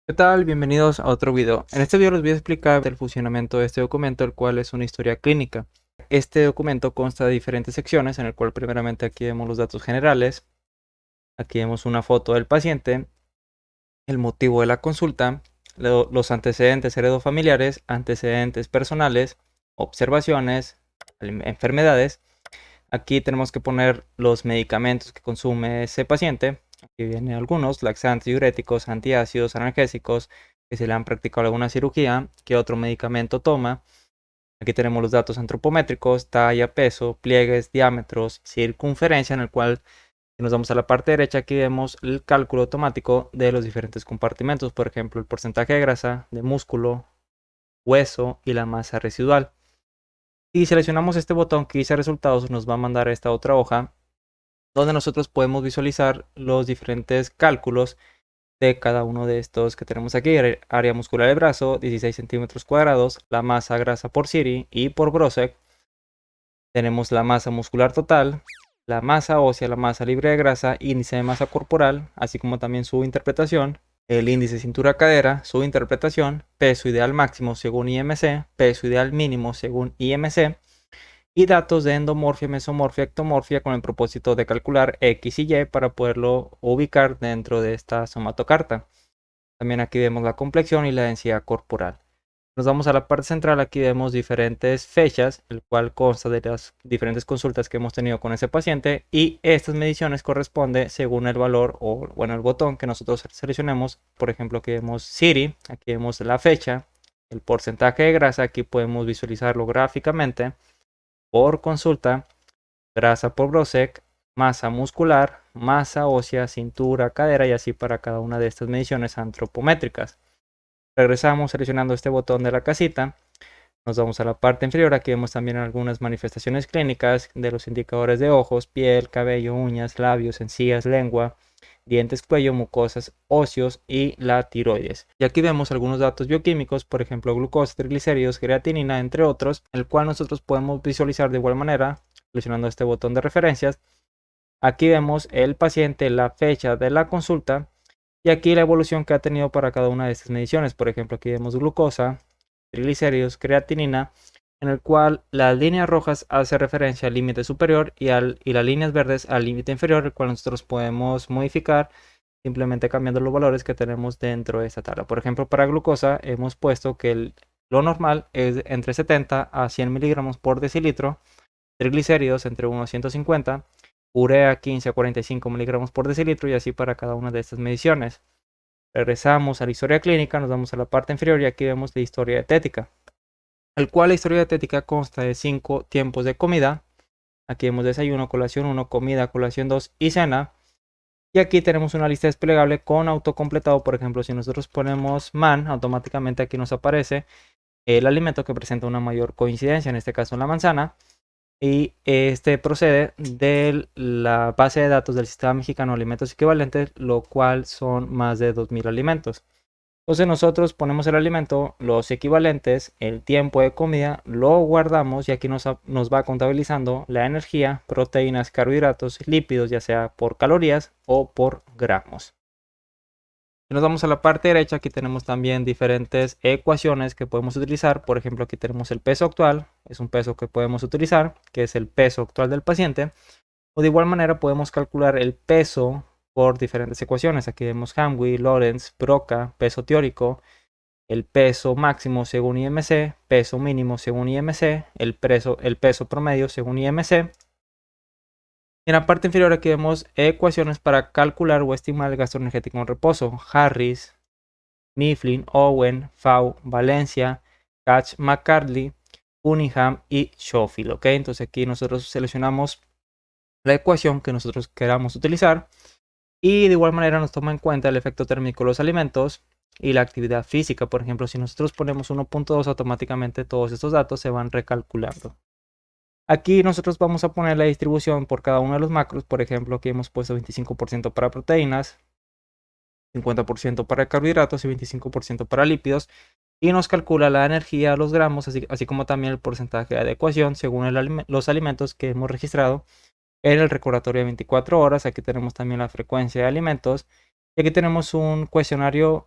¿Qué tal? Bienvenidos a otro video. En este video les voy a explicar el funcionamiento de este documento, el cual es una historia clínica. Este documento consta de diferentes secciones, en el cual primeramente aquí vemos los datos generales, aquí vemos una foto del paciente, el motivo de la consulta, los antecedentes heredofamiliares, antecedentes personales, observaciones, enfermedades. Aquí tenemos que poner los medicamentos que consume ese paciente. Aquí vienen algunos: laxantes, diuréticos, antiácidos, analgésicos, que se le han practicado alguna cirugía, qué otro medicamento toma. Aquí tenemos los datos antropométricos: talla, peso, pliegues, diámetros, circunferencia, en el cual, si nos vamos a la parte derecha, aquí vemos el cálculo automático de los diferentes compartimentos, por ejemplo, el porcentaje de grasa, de músculo, hueso y la masa residual. Si seleccionamos este botón que dice resultados, nos va a mandar a esta otra hoja donde nosotros podemos visualizar los diferentes cálculos de cada uno de estos que tenemos aquí. Área muscular del brazo, 16 centímetros cuadrados, la masa grasa por Siri y por Brosek. Tenemos la masa muscular total, la masa ósea, la masa libre de grasa, índice de masa corporal, así como también su interpretación, el índice cintura-cadera, su interpretación, peso ideal máximo según IMC, peso ideal mínimo según IMC, y datos de endomorfia, mesomorfia, ectomorfia, con el propósito de calcular X y Y para poderlo ubicar dentro de esta somatocarta. También aquí vemos la complexión y la densidad corporal. Nos vamos a la parte central. Aquí vemos diferentes fechas, el cual consta de las diferentes consultas que hemos tenido con ese paciente, y estas mediciones corresponden según el valor o bueno, el botón que nosotros seleccionemos. Por ejemplo, aquí vemos Siri, aquí vemos la fecha, el porcentaje de grasa. Aquí podemos visualizarlo gráficamente por consulta, grasa por Brosek, masa muscular, masa ósea, cintura, cadera, y así para cada una de estas mediciones antropométricas. Regresamos seleccionando este botón de la casita, nos vamos a la parte inferior. Aquí vemos también algunas manifestaciones clínicas de los indicadores de ojos, piel, cabello, uñas, labios, encías, lengua, dientes, cuello, mucosas, óseos y la tiroides. Y aquí vemos algunos datos bioquímicos, por ejemplo, glucosa, triglicéridos, creatinina, entre otros, el cual nosotros podemos visualizar de igual manera seleccionando este botón de referencias. Aquí vemos el paciente, la fecha de la consulta y aquí la evolución que ha tenido para cada una de estas mediciones. Por ejemplo, aquí vemos glucosa, triglicéridos, creatinina, en el cual las líneas rojas hacen referencia al límite superior y las líneas verdes al límite inferior, el cual nosotros podemos modificar simplemente cambiando los valores que tenemos dentro de esta tabla. Por ejemplo, para glucosa hemos puesto que lo normal es entre 70 a 100 miligramos por decilitro, triglicéridos entre 1 a 150, urea 15 a 45 miligramos por decilitro, y así para cada una de estas mediciones. Regresamos a la historia clínica, nos vamos a la parte inferior y aquí vemos la historia dietética, el cual la historia dietética consta de 5 tiempos de comida. Aquí vemos desayuno, colación 1, comida, colación 2 y cena. Y aquí tenemos una lista desplegable con autocompletado. Por ejemplo, si nosotros ponemos man, automáticamente aquí nos aparece el alimento que presenta una mayor coincidencia, en este caso la manzana. Y este procede de la base de datos del Sistema Mexicano de Alimentos Equivalentes, lo cual son más de 2000 alimentos. Entonces nosotros ponemos el alimento, los equivalentes, el tiempo de comida, lo guardamos y aquí nos va contabilizando la energía, proteínas, carbohidratos, lípidos, ya sea por calorías o por gramos. Si nos vamos a la parte derecha, aquí tenemos también diferentes ecuaciones que podemos utilizar. Por ejemplo, aquí tenemos el peso actual, es un peso que podemos utilizar, que es el peso actual del paciente. O de igual manera podemos calcular el peso por diferentes ecuaciones. Aquí vemos Hamwi, Lorentz, Broca, peso teórico, el peso máximo según IMC, peso mínimo según IMC, el peso promedio según IMC. En la parte inferior aquí vemos ecuaciones para calcular o estimar el gasto energético en reposo. Harris, Mifflin, Owen, Fau, Valencia, Catch, McCartney, Cunningham y Schofield. ¿Ok? Entonces aquí nosotros seleccionamos la ecuación que nosotros queramos utilizar y de igual manera nos toma en cuenta el efecto térmico de los alimentos y la actividad física. Por ejemplo, si nosotros ponemos 1.2, automáticamente todos estos datos se van recalculando. Aquí nosotros vamos a poner la distribución por cada uno de los macros. Por ejemplo, aquí hemos puesto 25% para proteínas, 50% para carbohidratos y 25% para lípidos. Y nos calcula la energía, los gramos, así como también el porcentaje de adecuación según los alimentos que hemos registrado en el recordatorio de 24 horas. Aquí tenemos también la frecuencia de alimentos. Y aquí tenemos un cuestionario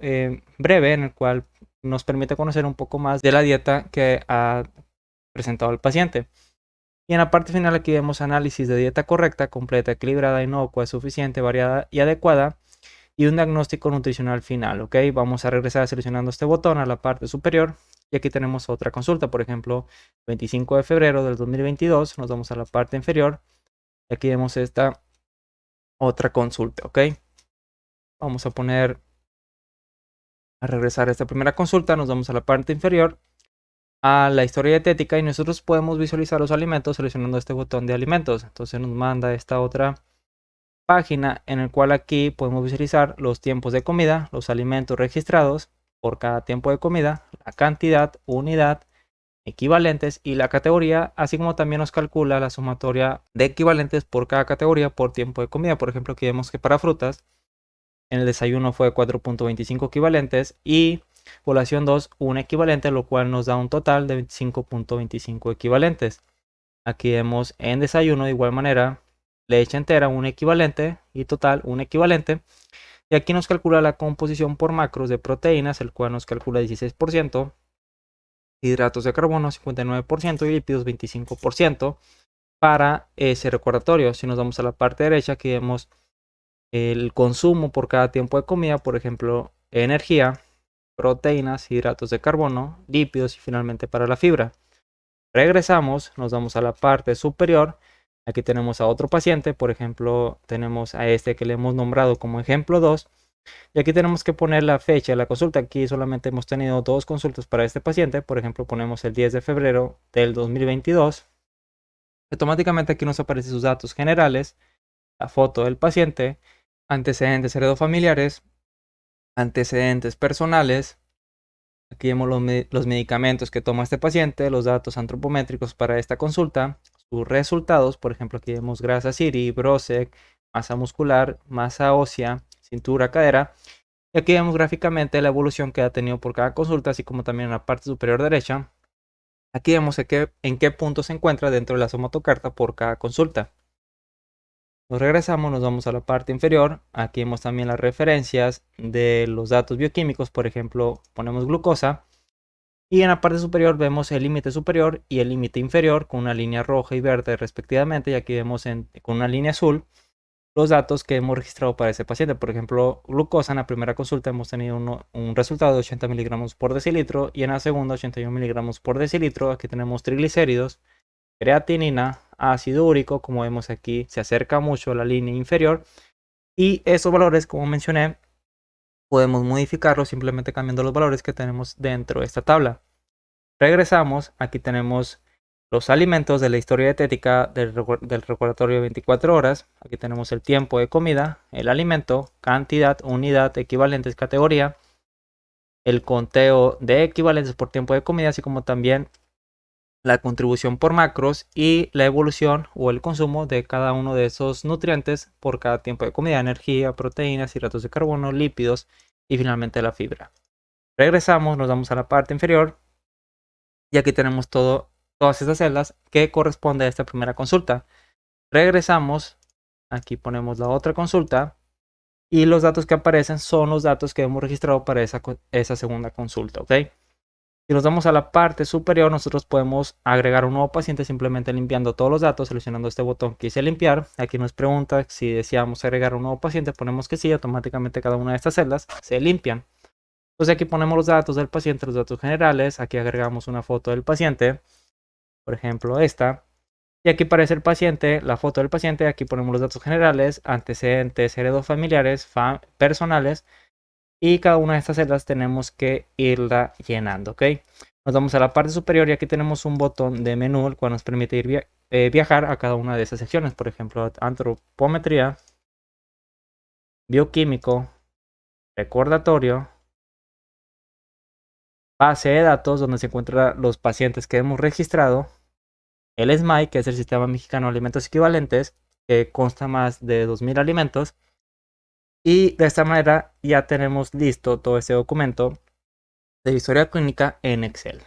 breve en el cual nos permite conocer un poco más de la dieta que ha presentado el paciente. Y en la parte final aquí vemos análisis de dieta correcta, completa, equilibrada, inocua, suficiente, variada y adecuada, y un diagnóstico nutricional final, ¿ok? Vamos a regresar seleccionando este botón a la parte superior y aquí tenemos otra consulta, por ejemplo, 25 de febrero del 2022, nos vamos a la parte inferior y aquí vemos esta otra consulta, ¿ok? Vamos a regresar a esta primera consulta, nos vamos a la parte inferior, a la historia dietética y nosotros podemos visualizar los alimentos seleccionando este botón de alimentos. Entonces nos manda esta otra página en el cual aquí podemos visualizar los tiempos de comida, los alimentos registrados por cada tiempo de comida, la cantidad, unidad, equivalentes y la categoría, así como también nos calcula la sumatoria de equivalentes por cada categoría por tiempo de comida. Por ejemplo, aquí vemos que para frutas en el desayuno fue 4.25 equivalentes y población 2 un equivalente, lo cual nos da un total de 25.25 equivalentes. Aquí vemos en desayuno de igual manera leche entera un equivalente y total un equivalente. Y aquí nos calcula la composición por macros de proteínas, el cual nos calcula 16%, hidratos de carbono 59% y lípidos 25% para ese recordatorio. Si nos vamos a la parte derecha, aquí vemos el consumo por cada tiempo de comida, por ejemplo, energía, proteínas, hidratos de carbono, lípidos y finalmente para la fibra. Regresamos, nos vamos a la parte superior. Aquí tenemos a otro paciente, por ejemplo, tenemos a este que le hemos nombrado como ejemplo 2. Y aquí tenemos que poner la fecha de la consulta. Aquí solamente hemos tenido 2 consultas para este paciente. Por ejemplo, ponemos el 10 de febrero del 2022. Automáticamente aquí nos aparecen sus datos generales, la foto del paciente, antecedentes heredofamiliares, antecedentes personales. Aquí vemos los medicamentos que toma este paciente, los datos antropométricos para esta consulta, sus resultados, por ejemplo, aquí vemos grasa Siri, Brosec, masa muscular, masa ósea, cintura, cadera. Y aquí vemos gráficamente la evolución que ha tenido por cada consulta, así como también en la parte superior derecha. Aquí vemos en qué punto se encuentra dentro de la somatocarta por cada consulta. Nos regresamos, nos vamos a la parte inferior. Aquí vemos también las referencias de los datos bioquímicos. Por ejemplo, ponemos glucosa. Y en la parte superior vemos el límite superior y el límite inferior con una línea roja y verde respectivamente. Y aquí vemos con una línea azul los datos que hemos registrado para ese paciente. Por ejemplo, glucosa en la primera consulta hemos tenido un resultado de 80 miligramos por decilitro y en la segunda 81 miligramos por decilitro. Aquí tenemos triglicéridos, creatinina, ácido úrico, como vemos aquí se acerca mucho a la línea inferior. Y esos valores, como mencioné, podemos modificarlos simplemente cambiando los valores que tenemos dentro de esta tabla. Regresamos, aquí tenemos los alimentos de la historia dietética del recordatorio de 24 horas. Aquí tenemos el tiempo de comida, el alimento, cantidad, unidad, equivalentes, categoría, el conteo de equivalentes por tiempo de comida, así como también la contribución por macros y la evolución o el consumo de cada uno de esos nutrientes por cada tiempo de comida, energía, proteínas, hidratos de carbono, lípidos y finalmente la fibra. Regresamos, nos vamos a la parte inferior y aquí tenemos todas estas celdas que corresponden a esta primera consulta. Regresamos, aquí ponemos la otra consulta y los datos que aparecen son los datos que hemos registrado para esa segunda consulta, ¿ok? Si nos vamos a la parte superior, nosotros podemos agregar un nuevo paciente simplemente limpiando todos los datos, seleccionando este botón que dice limpiar. Aquí nos pregunta si deseamos agregar un nuevo paciente, ponemos que sí, automáticamente cada una de estas celdas se limpian. Entonces aquí ponemos los datos del paciente, los datos generales, aquí agregamos una foto del paciente, por ejemplo esta, y aquí aparece el paciente, la foto del paciente, aquí ponemos los datos generales, antecedentes heredofamiliares, personales, y cada una de estas celdas tenemos que irla llenando, ¿ok? Nos vamos a la parte superior y aquí tenemos un botón de menú, el cual nos permite ir viajar a cada una de esas secciones, por ejemplo, antropometría, bioquímico, recordatorio, base de datos donde se encuentran los pacientes que hemos registrado, el SMAI, que es el Sistema Mexicano de Alimentos Equivalentes, que consta más de 2000 alimentos, y de esta manera ya tenemos listo todo este documento de historia clínica en Excel.